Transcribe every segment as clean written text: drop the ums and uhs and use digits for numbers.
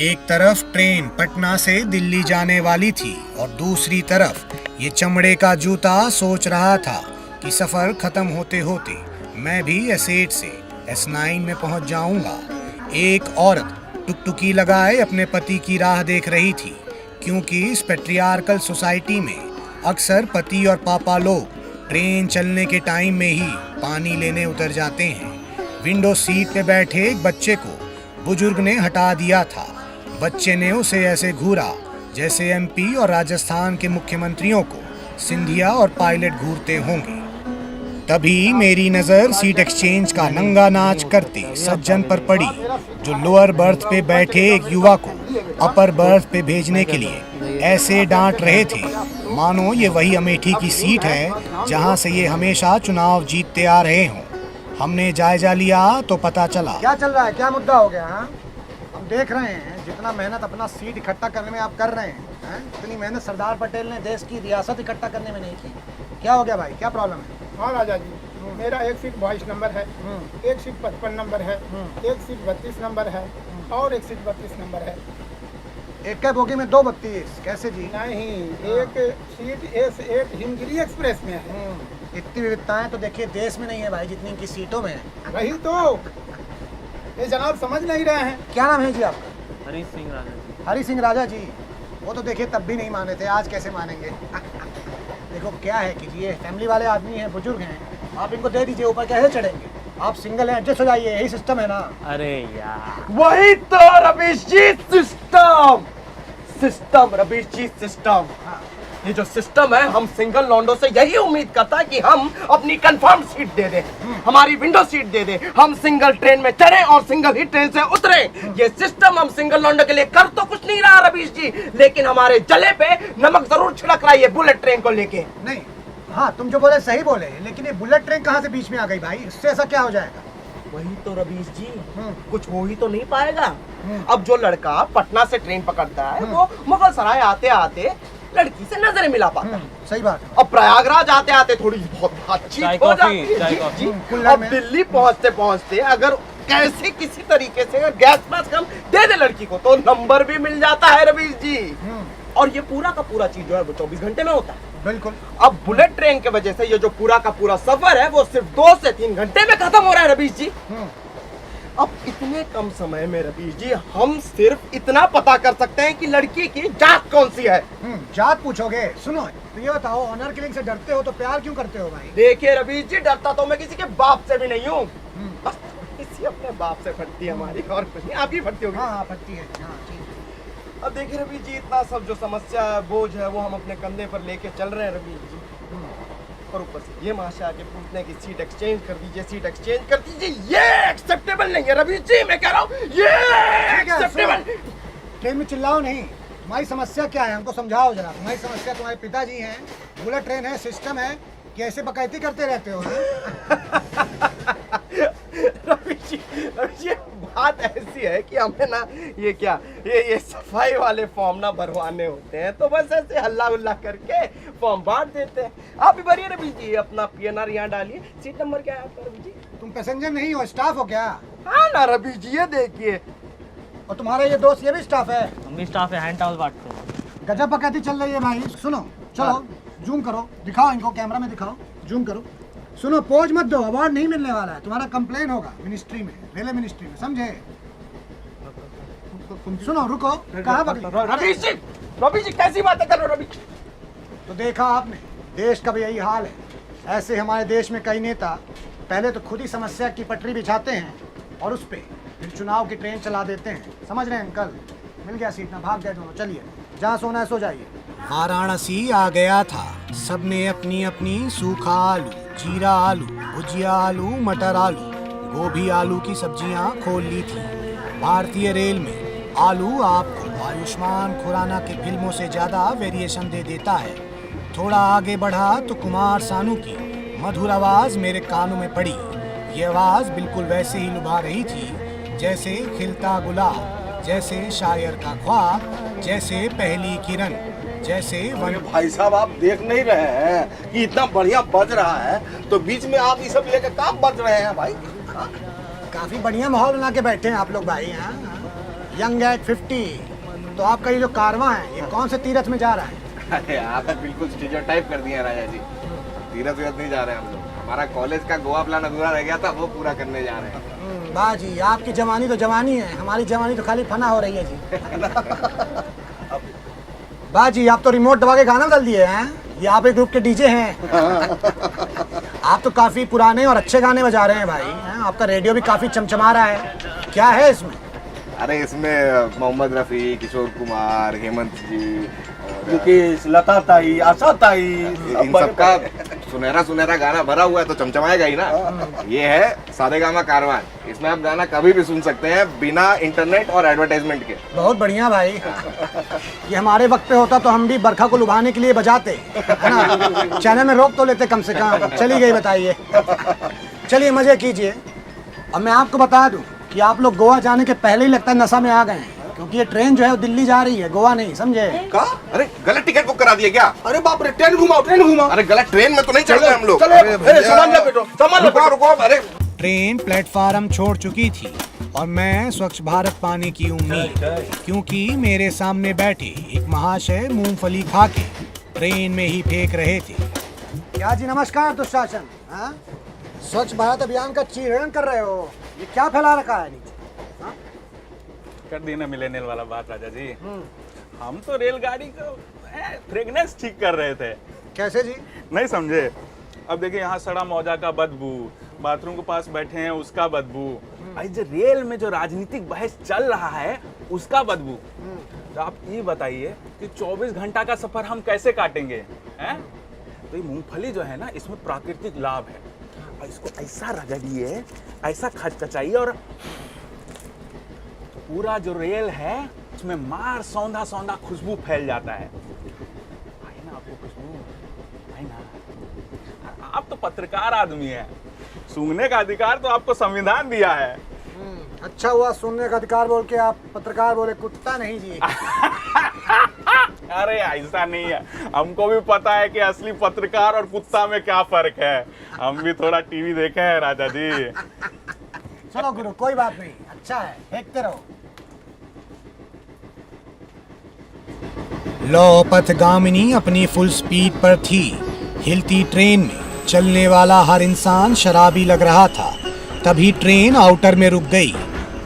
एक तरफ ट्रेन पटना से दिल्ली जाने वाली थी और दूसरी तरफ ये चमड़े का जूता सोच रहा था कि सफर खत्म होते होते मैं भी S8 से S9 में पहुंच जाऊंगा। एक औरत टुकटुकी लगाए अपने पति की राह देख रही थी, क्योंकि इस पैट्रियार्कल सोसाइटी में अक्सर पति और पापा लोग ट्रेन चलने के टाइम में ही पानी लेने उतर जाते हैं। विंडो सीट पे बैठे एक बच्चे को बुजुर्ग ने हटा दिया था। बच्चे ने उसे ऐसे घूरा जैसे MP और राजस्थान के मुख्यमंत्रियों को सिंधिया और पायलट घूरते होंगे। तभी मेरी नजर सीट एक्सचेंज का नंगा नाच करते सज्जन पर पड़ी, जो लोअर बर्थ पे बैठे एक युवा को अपर बर्थ पे भेजने के लिए ऐसे डांट रहे थे मानो ये वही अमेठी की सीट है जहां से ये हमेशा चुनाव जीतते आ रहे हों। हमने जायजा लिया तो पता चला क्या चल रहा है, क्या मुद्दा हो गया। हम देख रहे हैं जितना मेहनत अपना सीट इकट्ठा करने में आप कर रहे हैं, इतनी मेहनत सरदार पटेल ने देश की रियासत इकट्ठा करने में नहीं की। क्या हो गया भाई, क्या प्रॉब्लम है? हाँ राजा जी, मेरा एक सीट 22 नंबर है, एक सीट 55 नंबर है, एक सीट 32 नंबर है और एक सीट 32 नंबर है। एक बोगी में 2 32 कैसे जी? नहीं, एक सीट S8 हिमगिरी एक्सप्रेस में है। इतनी विविधताएं तो देखिए देश में नहीं है भाई जितनी इनकी सीटों में है। वही तो ये जनाब समझ नहीं रहे हैं। क्या नाम है जी आपका? हरी सिंह राजा जी। हरी सिंह राजा जी, वो तो देखिए तब भी नहीं माने थे, आज कैसे मानेंगे? देखो क्या है कि ये फैमिली वाले आदमी हैं, बुजुर्ग हैं, आप इनको दे दीजिए, ऊपर कैसे चढ़ेंगे? आप सिंगल हैं, एडजस्ट हो जाइए, यही सिस्टम है ना। अरे यार, वही तो रवीश जी, सिस्टम रवीश जी, सिस्टम। ये जो सिस्टम है, हम सिंगल लॉन्डो से यही उम्मीद करता है कि हम अपनी कंफर्म सीट दे दें, हमारी विंडो सीट दे दें, हम सिंगल ट्रेन में चढ़े और सिंगल ही ट्रेन से उतरे। ये सिस्टम हम सिंगल लॉन्डो के लिए कर तो कुछ नहीं रहा रवीश जी, लेकिन हमारे जले पे नमक जरूर छिड़क रहा है ये बुलेट ट्रेन को लेके। नहीं, हाँ तुम जो बोले सही बोले, लेकिन ये बुलेट ट्रेन कहाँ से बीच में आ गई भाई? इससे ऐसा क्या हो जाएगा? वही तो रवीश जी, कुछ हो ही तो नहीं पाएगा। अब जो लड़का पटना से ट्रेन पकड़ता है वो मुगल सराय आते आते लड़की से नजरें मिला पाता है। सही बात। अब प्रयागराज आते आते थोड़ी बहुत बातचीत हो जाती है। अब दिल्ली पहुंचते पहुंचते अगर कैसे किसी तरीके से गैस मास्क हम दे दे लड़की को तो नंबर भी मिल जाता है रवीश जी। और ये पूरा का पूरा चीज जो है वो 24 घंटे में होता है। बिल्कुल। अब बुलेट ट्रेन की वजह से ये जो पूरा का पूरा सफर है वो सिर्फ 2 से 3 घंटे में खत्म हो रहा है रवीश जी। अब इतने कम समय में रवीश जी हम सिर्फ इतना पता कर सकते हैं कि लड़की की जात कौन सी है। जात पूछोगे? सुनो तो ये बताओ, ऑनर किलिंग से डरते हो तो प्यार क्यों करते हो भाई? देखिए रवीश जी, डरता तो मैं किसी के बाप से भी नहीं हूँ, बस किसी अपने बाप से फटती है हमारी, और कुछ नहीं। आप ही फटती होगी। हाँ फटती है। हाँ ठीक है। अब देखिए रवीश जी, इतना सब जो समस्या है, बोझ है, वो हम अपने कंधे पर लेके चल रहे हैं रवीश जी। और ऊपर से ये महाशय आके पूछते हैं कि सीट एक्सचेंज कर दीजिए, सीट एक्सचेंज कर दीजिए। ये एक्सेप्टेबल नहीं है रवीश जी, मैं कह रहा हूँ ये एक्सेप्टेबल। ट्रेन में चिल्लाओ नहीं। तुम्हारी समस्या क्या है, हमको समझाओ जरा। तुम्हारी समस्या, तुम्हारे पिताजी हैं, बुलेट ट्रेन है, सिस्टम है, कि ऐसे बकैती करते रहते हो? रवीश जी, बात ऐसी है कि हमें ना ये क्या ये सफाई वाले फॉर्म ना भरवाने होते हैं, तो बस ऐसे हल्ला उल्ला करके फॉर्म बांट देते हैं। आप भी भरिए रवीश जी, अपना PNR यहाँ डालिए। सीट नंबर क्या है आपका रवीश जी? तुम पैसेंजर नहीं हो, स्टाफ हो क्या? हाँ ना रवीश जी, ये देखिए। और तुम्हारा ये दोस्त ये भी स्टाफ है? हम भी स्टाफ है, हैंड टॉवल बांटते हैं। गजब बकैती चल रही है भाई। सुनो, चलो जूम करो, दिखाओ इनको, कैमरा में दिखाओ, जूम करो। सुनो, पोज मत दो, अवार्ड नहीं मिलने वाला है, तुम्हारा कंप्लेन होगा मिनिस्ट्री में, रेलवे मिनिस्ट्री में, समझे? सुनो, रुको, कहाँ पकड़ी? रवीश जी कैसी बातें कर रहे हो रवीश? तो देखा आपने, देश का भी यही हाल है। ऐसे हमारे देश में कई नेता पहले तो खुद ही समस्या की पटरी बिछाते हैं और उस पे फिर चुनाव की ट्रेन चला देते हैं। समझ रहे हैं अंकल? मिल गया सीट ना, भाग गए दोनों। चलिए, जहाँ सोना है सो जाइए। वाराणसी आ गया था। सबने अपनी अपनी सूखा आलू, जीरा आलू, भुजिया आलू, मटर आलू, गोभी आलू की सब्जियां खोल ली थी। भारतीय रेल में आलू आपको आयुष्मान खुराना की फिल्मों से ज्यादा वेरिएशन दे देता है। थोड़ा आगे बढ़ा तो कुमार सानू की मधुर आवाज मेरे कानों में पड़ी। ये आवाज बिल्कुल वैसे ही लुभा रही थी जैसे खिलता गुलाब, जैसे शायर का ख्वाब, जैसे पहली किरण, जैसे भाई साहब, आप देख नहीं रहे हैं कि इतना बढ़िया बज रहा है, तो बीच में आप ये सब लेकर काम बज रहे हैं भाई? काफी बढ़िया माहौल बना के बैठे हैं आप लोग भाई। हाँ, यंग एट 50। तो आपका ये जो कारवां है ये कौन से तीरथ में जा रहा है? अरे आप बिल्कुल स्टीरियोटाइप कर दिए हैं राजा जी। तीरथ वीरथ नहीं जा रहे हम लोग। हमारा कॉलेज का गोवा प्लान अधूरा रह गया था, वो पूरा करने जा रहे हैं। वाह जी, आपकी जवानी तो जवानी है, हमारी जवानी तो खाली फना हो रही है जी। वाह जी, आप तो रिमोट दबा के गाना बदल दिए हैं। ये आप एक ग्रुप के डीजे हैं। आप तो काफी पुराने और अच्छे गाने बजा रहे हैं भाई, हैं? आपका रेडियो भी काफी चमचमा रहा है। क्या है इसमें? अरे इसमें मोहम्मद रफ़ी, किशोर कुमार, हेमंत जी, मुकेश, लता ताई, आशा ताई, इन सबका सुनहरा गाना भरा हुआ है, तो चमचमाएगा ही ना। ये है सारेगामा कारवान। इसमें आप गाना कभी भी सुन सकते हैं बिना इंटरनेट और एडवर्टाइजमेंट के। बहुत बढ़िया भाई। ये हमारे वक्त पे होता तो हम भी बरखा को लुभाने के लिए बजाते, है ना? चैनल में रोक तो लेते कम से कम। चली गई बताइए। चलिए मजे कीजिए। अब मैं आपको बता दूं कि आप लोग गोवा जाने के पहले ही लगता है नशा में आ गए हैं, क्योंकि ये ट्रेन जो है वो दिल्ली जा रही है, गोवा नहीं, समझे? का? अरे गलत टिकट बुक करा दिए क्या? अरे बाप रे, ट्रेन घुमाओ। अरे गलत ट्रेन में तो नहीं चल रहे हम लोग। चलो, अरे भैया। सामान लो बेटो, सामान लो। रुको। अरे ट्रेन प्लेटफार्म छोड़ चुकी थी और मैं स्वच्छ भारत पाने की उम्मीद, क्योंकि मेरे सामने बैठे एक महाशय मूंगफली खा के ट्रेन में ही फेंक रहे थे। क्या जी, नमस्कार दुशासन। हाँ? स्वच्छ भारत अभियान का चीरण कर रहे हो, ये क्या फैला रखा है नीचे? कर दी ना मिलेनियल वाला बात राजा जी। हम तो रेलगाड़ी का फ्रेगनेंस ठीक कर रहे थे। कैसे जी? नहीं समझे? अब देखिए यहाँ सड़ा मौजा का बदबू, बाथरूम के पास बैठे हैं उसका बदबू, जो रेल में जो राजनीतिक बहस चल रहा है उसका बदबू। तो आप ये बताइए कि 24 घंटा का सफर हम कैसे काटेंगे, हैं? तो ये मूंगफली जो है ना, इसमें प्राकृतिक लाभ है, और इसको ऐसा रगड़िए, ऐसा खचखचाइए, और पूरा जो रेल है उसमें मार सौंधा सौंधा खुशबू फैल जाता है। आई ना आपको खुशबू? आई ना? आप तो पत्रकार आदमी हैं, सूंघने का अधिकार तो आपको संविधान दिया है। अच्छा हुआ सुनने का अधिकार बोल के आप पत्रकार बोले, कुत्ता नहीं जी। अरे ऐसा नहीं है, हमको भी पता है कि असली पत्रकार और कुत्ता में क्या फर्क है। हम भी थोड़ा टीवी देखे हैं राजा जी। चलो गुरु, कोई बात नहीं, अच्छा है, फेंकते रहो। लौ पथगामिनी अपनी फुल स्पीड पर थी। हिलती ट्रेन में चलने वाला हर इंसान शराबी लग रहा था। तभी ट्रेन आउटर में रुक गई।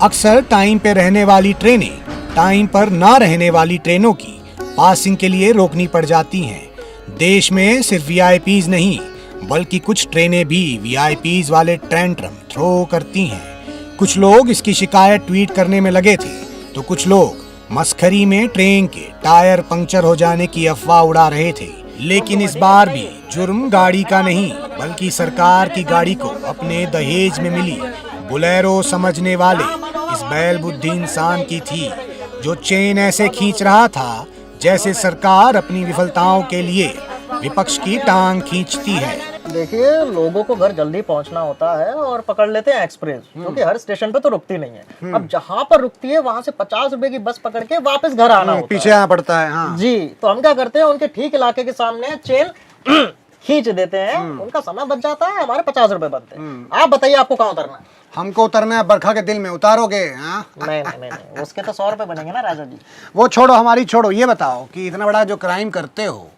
अक्सर टाइम पे रहने वाली ट्रेनें टाइम पर ना रहने वाली ट्रेनों की पासिंग के लिए रोकनी पड़ जाती हैं। देश में सिर्फ वीआईपीज नहीं, बल्कि कुछ ट्रेनें भी वीआईपीज वाले टेंट्रम थ्रो करती हैं। कुछ लोग इसकी शिकायत ट्वीट करने में लगे थे, तो कुछ लोग मस्खरी में ट्रेन के टायर पंक्चर हो जाने की अफवाह उड़ा रहे थे। लेकिन इस बार भी जुर्म गाड़ी का नहीं, बल्कि सरकार की गाड़ी को अपने दहेज में मिली बुलेरो समझने वाले इस बैल बुद्धि इंसान की थी, जो चेन ऐसे खींच रहा था जैसे सरकार अपनी विफलताओं के लिए विपक्ष की टांग खींचती है। देखिए, लोगों को घर जल्दी पहुंचना होता है और पकड़ लेते हैं एक्सप्रेस, क्योंकि हर स्टेशन पे तो रुकती नहीं है। अब जहां पर रुकती है वहां से 50 रुपए की बस पकड़ के वापस घर आना होता पीछे आना पड़ता है। हाँ जी, तो हम क्या करते हैं, उनके ठीक इलाके के सामने चेन खींच देते हैं, उनका समय बच जाता है, हमारे 50 रुपए बनते हैं। आप बताइए आपको कहाँ उतरना है? हमको उतरना है बरखा के दिल में, उतारोगे? हाँ? नहीं, उसके तो 100 रुपए बनेंगे ना राजा जी। वो छोड़ो, हमारी छोड़ो, ये बताओ कि इतना बड़ा जो क्राइम करते हो,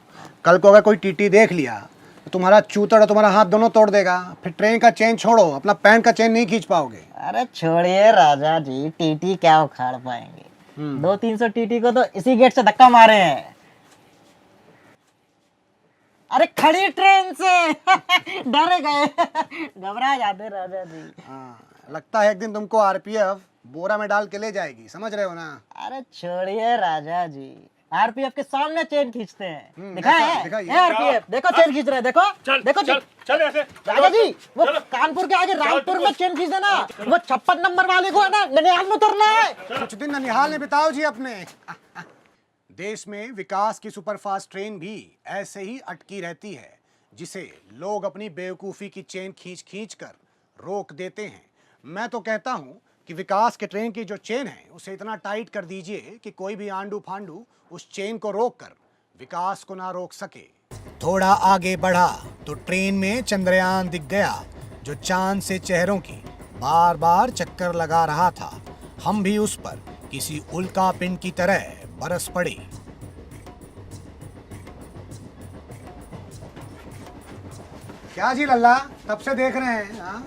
कल को अगर कोई टीटी देख लिया तो तुम्हारा चूतड़ और तुम्हारा हाथ दोनों तोड़ देगा। फिर ट्रेन का चेन छोड़ो, अपना पैंट का चेन नहीं खींच पाओगे। अरे छोड़िए राजा जी, टीटी क्या उखाड़ पाएंगे? 200-300 टीटी को तो इसी गेट से धक्का मारे हैं। अरे खड़ी ट्रेन से डर गए, घबरा जाते राजा जी। हाँ, लगता है एक दिन तुमको आरपीएफ बोरा में डाल के ले जाएगी, समझ रहे हो ना? अरे छोड़िए राजा जी, आरपीएफ के सामने चेन खींचते हैं। दिखाइए। आरपीएफ देखो चेन खींच रहे हैं, देखो चल ऐसे राजा जी, वो कानपुर के आगे रामपुर में चेन खींच देना, वो 56 नंबर वाले को है ना, ननिहाल में उतरना है। कुछ दिन ननिहाल में बिताओ जी अपने। देश में विकास की सुपरफास्ट ट्रेन भी ऐसे ही अटकी रहती है, जिसे लोग अपनी बेवकूफ़ी की चेन खींच खींच कर रोक देते हैं। मैं तो कहता हूँ कि विकास के ट्रेन की जो चेन है उसे इतना टाइट कर दीजिए कि कोई भी आंडू फांडू उस चेन को रोक कर विकास को ना रोक सके। थोड़ा आगे बढ़ा तो ट्रेन में चंद्रयान दिख गया, जो चांद से चेहरों की बार बार चक्कर लगा रहा था। हम भी उस पर किसी उल्का पिंड की तरह बरस पड़े। क्या जी लल्ला, तब से देख रहे हैं हाँ?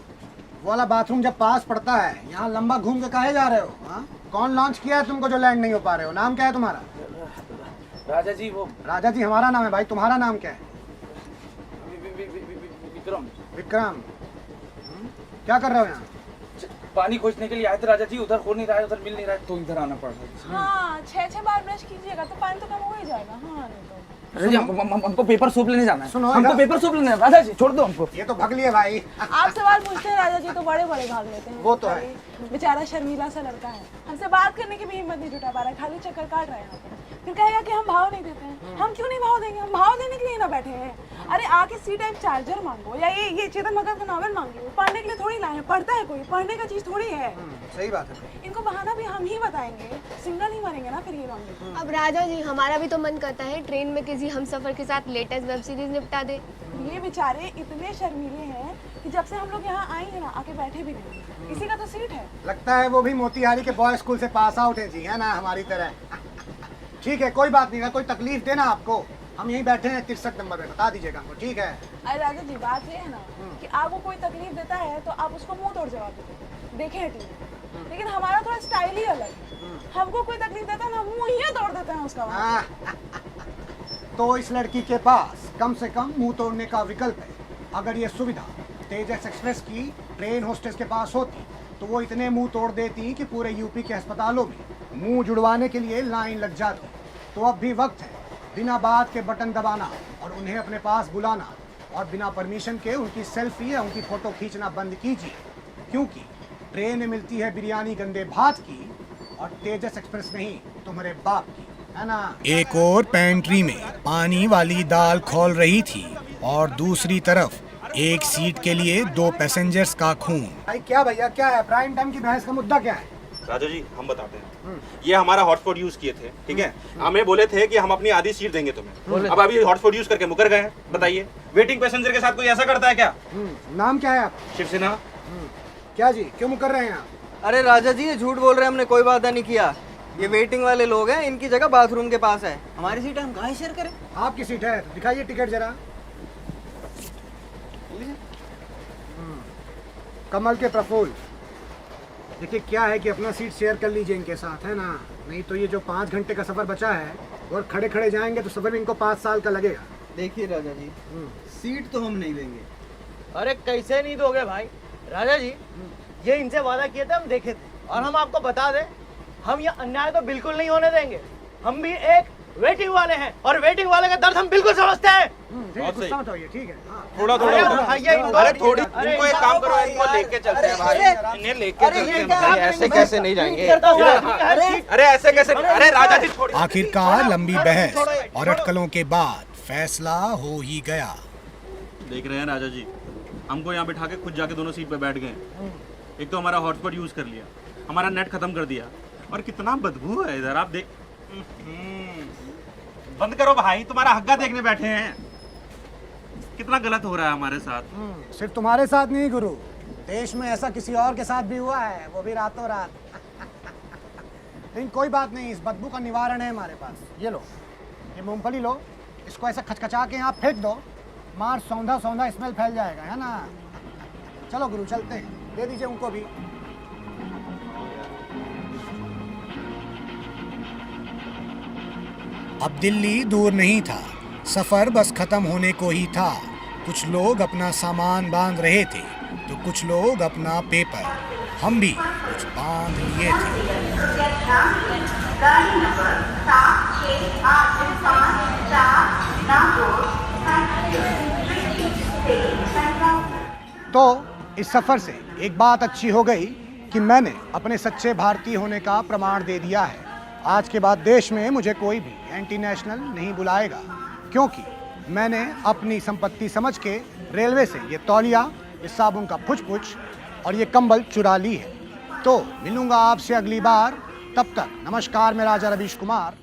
वो वाला बाथरूम जब पास पड़ता है, यहाँ लंबा घूम के काहे जा रहे हो हाँ? कौन लॉन्च किया है तुमको जो लैंड नहीं हो पा रहे हो? नाम क्या है तुम्हारा? राजा जी वो राजा जी हमारा नाम है भाई, तुम्हारा नाम क्या है? विक्रम विक्रम। क्या कर रहे हो यहाँ? पानी खोजने के लिए आए थे राजा जी, उधर हो नहीं रहा है, उधर मिल नहीं रहा है, तो इधर आना पड़ रहा है। हाँ, 6 बार ब्रश कीजिएगा तो पानी तो कम हो ही जाएगा। हाँ नहीं तो राजा जी हमको पेपर सूप लेने जाना है। सुनो, हमको पेपर सूप लेना है राजा जी, छोड़ दो हमको। ये तो भग लिए भाई। आप सवाल पूछते हैं राजा जी तो बड़े बड़े भाग लेते हैं। वो तो है। बेचारा शर्मीला सा लड़का है, हमसे बात करने की भी हिम्मत नहीं जुटा पा रहा है, खाली चक्कर काट रहा है यहाँ पे। फिर कहेगा कि हम भाव नहीं देते हैं। हम क्यों नहीं भाव देंगे? हम भाव देने के लिए ना बैठे हैं। अरे आके सी टाइप चार्जर मांगो या ये चेतन भगत का नॉवेल मांगिए। पढ़ने के लिए थोड़ी लाए हैं, पढ़ता है कोई? पढ़ने का चीज थोड़ी है। सही बात है। इनको बहाना भी हम ही बताएंगे, सिंगल ही मरेंगे ना फिर ये लॉन्ग। अब राजा जी हमारा भी तो मन करता है ट्रेन में किसी हमसफर के साथ लेटेस्ट वेब सीरीज निपटा दे। ये बेचारे इतने शर्मीले हैं कि जब से हम लोग यहाँ आए हैं ना आके बैठे भी नहीं। इसी का तो सीट है। लगता है वो भी मोतिहारी के बॉय स्कूल से पास आउट है जी, है ना, हमारी तरह। ठीक है, कोई बात नहीं है, कोई तकलीफ देना आपको, हम यहीं बैठे हैं 63 नंबर पे, बता दीजिएगा हमको, ठीक है? अरे राजा जी बात ये है ना कि आपको कोई तकलीफ देता है तो आप उसको मुंह तोड़ जवाब देते देखे हैं टीवी, लेकिन हमारा थोड़ा स्टाइल ही अलग है। हमको कोई तकलीफ देता है ना मुंह ही तोड़ देते हैं उसका। तो इस लड़की के पास कम से कम मुंह तोड़ने का विकल्प है। अगर ये सुविधा तेजस एक्सप्रेस की ट्रेन होस्टेस के पास होती तो वो इतने मुंह तोड़ देती कि पूरे यूपी के अस्पतालों में मुंह जुड़वाने के लिए लाइन लग जाती। तो अब भी वक्त है बिना बात के बटन दबाना और उन्हें अपने पास बुलाना, और बिना परमिशन के उनकी सेल्फी या उनकी फोटो खींचना बंद कीजिए, क्योंकि ट्रेन में मिलती है बिरयानी गंदे भात की और तेजस एक्सप्रेस नहीं तुम्हारे बाप की, है ना? एक और पेंट्री में पानी वाली दाल खौल रही थी और दूसरी तरफ एक सीट के लिए 2 पैसेंजर्स का खून। भाई क्या भैया, क्या है प्राइम टाइम की बहस का मुद्दा क्या है? राजा जी हम बताते हैं, ये हमारा हॉटस्पॉट यूज किए थे, ठीक है? हमें बोले थे कि हम अपनी आधी सीट देंगे तुम्हें, अब अभी हॉटस्पॉट यूज करके मुकर गए हैं। बताइए, वेटिंग पैसेंजर के साथ कोई ऐसा करता है क्या? नाम क्या है आप? शिवसेना। क्या जी, क्यों मुकर रहे हैं आप? अरे राजा जी ये झूठ बोल रहे हैं, हमने कोई वादा नहीं किया। ये वेटिंग वाले लोग हैं, इनकी जगह बाथरूम के पास है, हमारी सीट है, हम कहाँ शेयर करें? आपकी सीट है तो दिखाइए टिकट जरा। कमल के प्रफुल्ल, देखिए क्या है कि अपना सीट शेयर कर लीजिए इनके साथ, है ना? नहीं तो ये जो 5 घंटे का सफर बचा है और खड़े खड़े जाएंगे तो सफर में इनको 5 साल का लगेगा। देखिए राजा जी सीट तो हम नहीं देंगे। अरे कैसे नहीं दोगे भाई? राजा जी ये इनसे वादा किए थे, हम देखे थे, और हम आपको बता दें हम ये अन्याय तो बिल्कुल नहीं होने देंगे। हम भी एक वेटिंग वाले हैं और वेटिंग वाले का दर्द हम बिल्कुल समझते हैं। गुस्सा मत होइए, ठीक है? थोड़ा अरे थोड़ी इनको एक काम करो, इनको लेके चलते हैं भाई, इन्हें लेके चलते हैं भाई। ऐसे कैसे नहीं जाएंगे? अरे ऐसे कैसे? अरे राजा जी छोड़िए। आखिरकार लंबी बहस और अटकलों के बाद फैसला हो ही गया। देख रहे हैं राजा जी, हमको यहाँ बिठा के खुद जाके दोनों सीट पे बैठ गए। एक तो हमारा हॉटस्पॉट यूज कर लिया, हमारा नेट खत्म कर दिया, और कितना बदबू है इधर, आप देख। बंद करो भाई, तुम्हारा हग्गा देखने बैठे हैं। कितना गलत हो रहा है हमारे साथ। सिर्फ तुम्हारे साथ नहीं गुरु, देश में ऐसा किसी और के साथ भी हुआ है, वो भी रातों रात। लेकिन कोई बात नहीं, इस बदबू का निवारण है हमारे पास। ये लो, ये मूंगफली लो, इसको ऐसा खचखचा के यहाँ फेंक दो, मार सौंधा सौंधा स्मेल फैल जाएगा, है ना? चलो गुरु चलते हैं, दे दीजिए उनको भी। अब दिल्ली दूर नहीं था, सफर बस खत्म होने को ही था। कुछ लोग अपना सामान बांध रहे थे तो कुछ लोग अपना पेपर। हम भी कुछ बांध लिए थे। तो इस सफर से एक बात अच्छी हो गई कि मैंने अपने सच्चे भारतीय होने का प्रमाण दे दिया है। आज के बाद देश में मुझे कोई भी एंटी नेशनल नहीं बुलाएगा, क्योंकि मैंने अपनी संपत्ति समझ के रेलवे से ये तौलिया, इस साबुन का पुछ और ये कंबल चुरा ली है। तो मिलूंगा आपसे अगली बार, तब तक नमस्कार। मैं राजा रवीश कुमार।